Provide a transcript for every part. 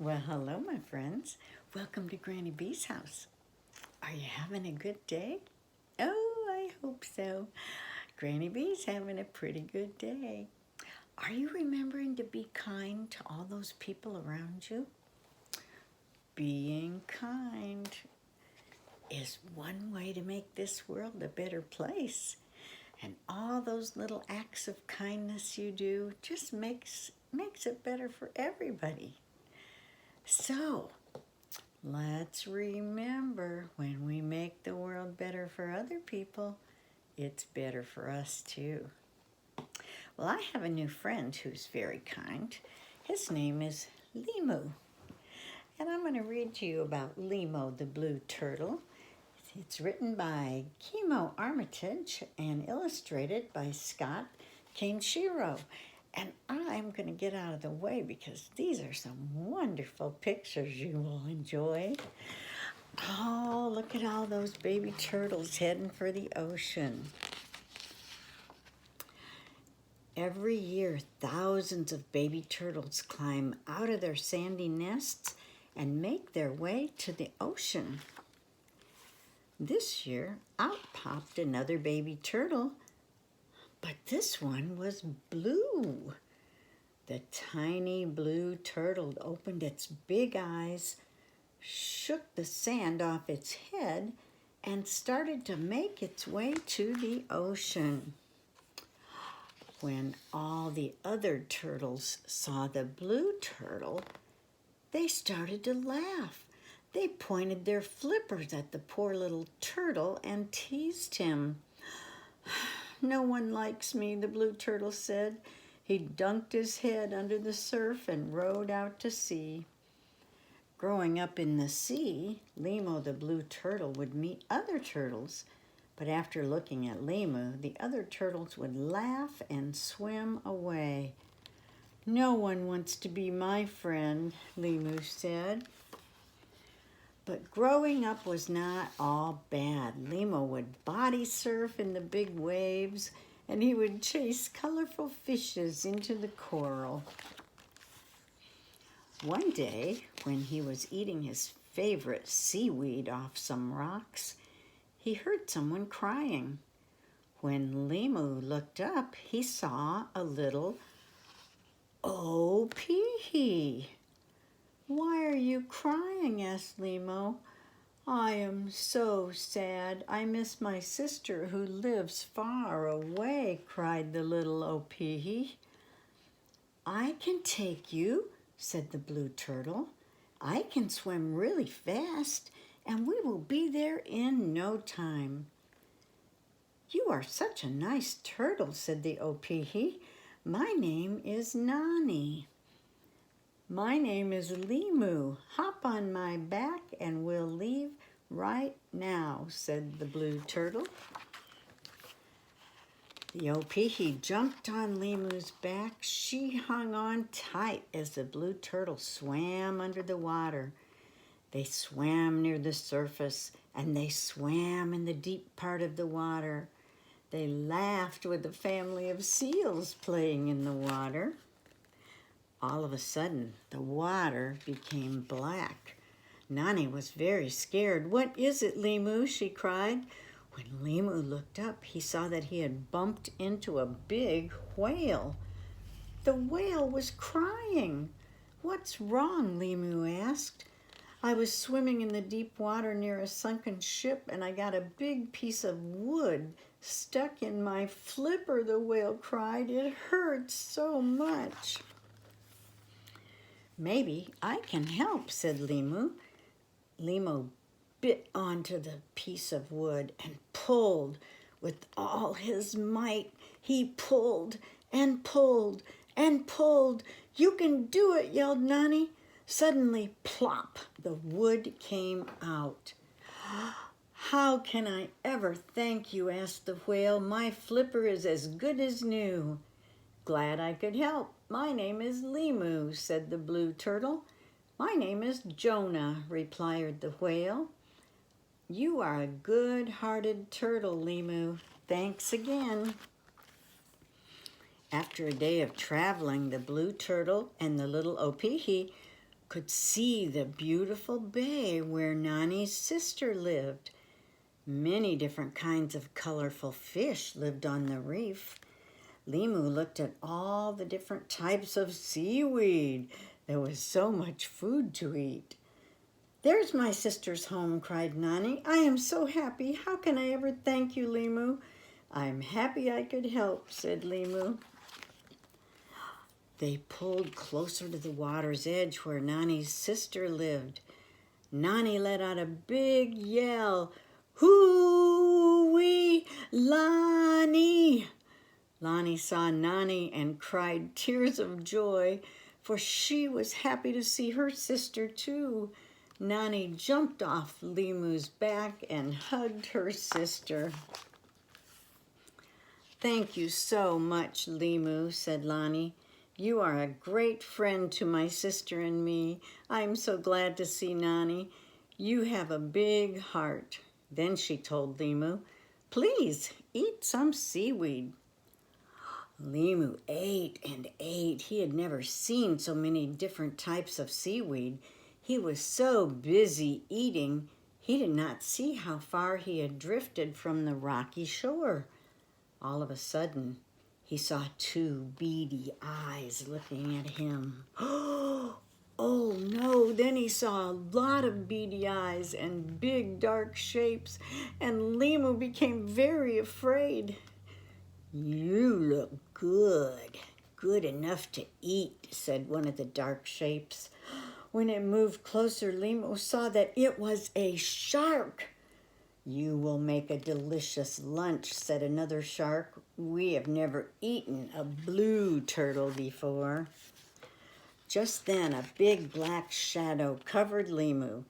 Well, hello, my friends. Welcome to Granny B's house. Are you having a good day? Oh, I hope so. Granny B's having a pretty good day. Are you remembering to be kind to all those people around you? Being kind is one way to make this world a better place. And all those little acts of kindness you do just makes it better for everybody. So, let's remember, when we make the world better for other people, it's better for us too. Well, I have a new friend who's very kind. His name is Limu. And I'm going to read to you about Limu the blue turtle. It's written by Kimo Armitage and illustrated by Scott Kaneshiro. And I'm going to get out of the way because these are some wonderful pictures you will enjoy. Oh, look at all those baby turtles heading for the ocean. Every year, thousands of baby turtles climb out of their sandy nests and make their way to the ocean. This year, out popped another baby turtle, but this one was blue. The tiny blue turtle opened its big eyes, shook the sand off its head, and started to make its way to the ocean. When all the other turtles saw the blue turtle, they started to laugh. They pointed their flippers at the poor little turtle and teased him. "No one likes me," the blue turtle said. He dunked his head under the surf and rowed out to sea. Growing up in the sea, Limu the blue turtle would meet other turtles, but after looking at Limu, the other turtles would laugh and swim away. "No one wants to be my friend," Limu said. But growing up was not all bad. Limu would body surf in the big waves, and he would chase colorful fishes into the coral. One day, when he was eating his favorite seaweed off some rocks, he heard someone crying. When Limu looked up, he saw a little O-Pee-Hee. "Why are you crying?" asked Limu. "I am so sad. I miss my sister who lives far away," cried the little O-Pee-Hee. "I can take you," said the blue turtle. "I can swim really fast, and we will be there in no time." "You are such a nice turtle," said the O-Pee-Hee. "My name is Nani." "My name is Limu. Hop on my back and we'll leave right now," said the blue turtle. The O-Pee-Hee jumped on Limu's back. She hung on tight as the blue turtle swam under the water. They swam near the surface, and they swam in the deep part of the water. They laughed with a family of seals playing in the water. All of a sudden, the water became black. Nani was very scared. "What is it, Limu?" she cried. When Limu looked up, he saw that he had bumped into a big whale. The whale was crying. "What's wrong?" Limu asked. "I was swimming in the deep water near a sunken ship, and I got a big piece of wood stuck in my flipper," the whale cried. "It hurts so much." "Maybe I can help," said Limu. Limu bit onto the piece of wood and pulled with all his might. He pulled and pulled and pulled. "You can do it," yelled Nani. Suddenly, plop, the wood came out. "How can I ever thank you?" asked the whale. "My flipper is as good as new." "Glad I could help. My name is Limu," said the blue turtle. "My name is Jonah," replied the whale. "You are a good-hearted turtle, Limu. Thanks again." After a day of traveling, the blue turtle and the little O-Pee-Hee could see the beautiful bay where Nani's sister lived. Many different kinds of colorful fish lived on the reef. Limu looked at all the different types of seaweed. There was so much food to eat. "There's my sister's home," cried Nani. "I am so happy. How can I ever thank you, Limu?" "I'm happy I could help," said Limu. They pulled closer to the water's edge where Nani's sister lived. Nani let out a big yell. "Hoo-wee, Lani!" Lani saw Nani and cried tears of joy, for she was happy to see her sister too. Nani jumped off Limu's back and hugged her sister. "Thank you so much, Limu," said Lani. "You are a great friend to my sister and me. I'm so glad to see Nani. You have a big heart." Then she told Limu, "Please eat some seaweed." Limu ate and ate. He had never seen so many different types of seaweed. He was so busy eating, he did not see how far he had drifted from the rocky shore. All of a sudden, he saw two beady eyes looking at him. Oh no, then he saw a lot of beady eyes and big dark shapes, and Limu became very afraid. "You look good, good enough to eat," said one of the dark shapes. When it moved closer, Limu saw that it was a shark. "You will make a delicious lunch," said another shark. "We have never eaten a blue turtle before." Just then, a big black shadow covered Limu.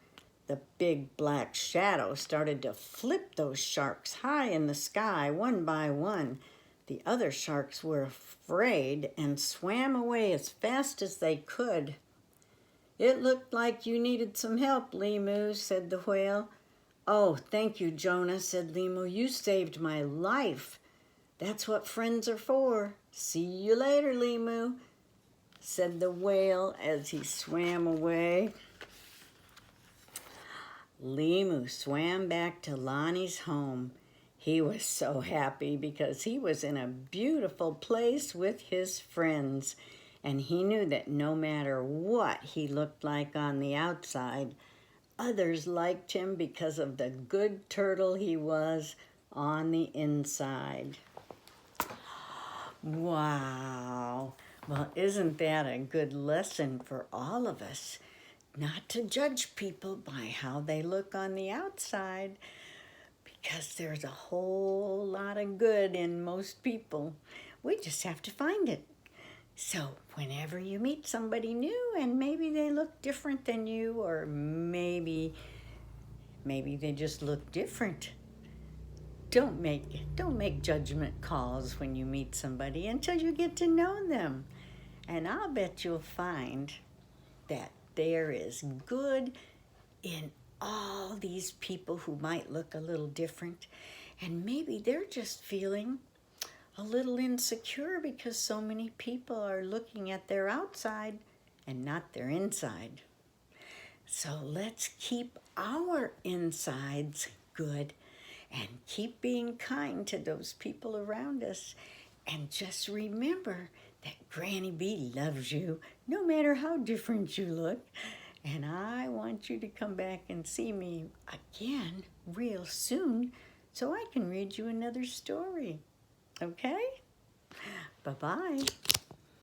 The big black shadow started to flip those sharks high in the sky, one by one. The other sharks were afraid and swam away as fast as they could. "It looked like you needed some help, Limu," said the whale. "Oh, thank you, Jonah," said Limu. "You saved my life. That's what friends are for. See you later, Limu," said the whale as he swam away. Limu swam back to Lani's home. He was so happy because he was in a beautiful place with his friends, and he knew that no matter what he looked like on the outside, others liked him because of the good turtle he was on the inside. Wow! Well, isn't that a good lesson for all of us? Not to judge people by how they look on the outside, because there's a whole lot of good in most people. We just have to find it. So whenever you meet somebody new and maybe they look different than you, or maybe they just look different, don't make judgment calls when you meet somebody until you get to know them. And I'll bet you'll find that there is good in all these people who might look a little different, and maybe they're just feeling a little insecure because so many people are looking at their outside and not their inside. So let's keep our insides good and keep being kind to those people around us, and just remember that Granny B loves you no matter how different you look. And I want you to come back and see me again real soon so I can read you another story. Okay? Bye-bye.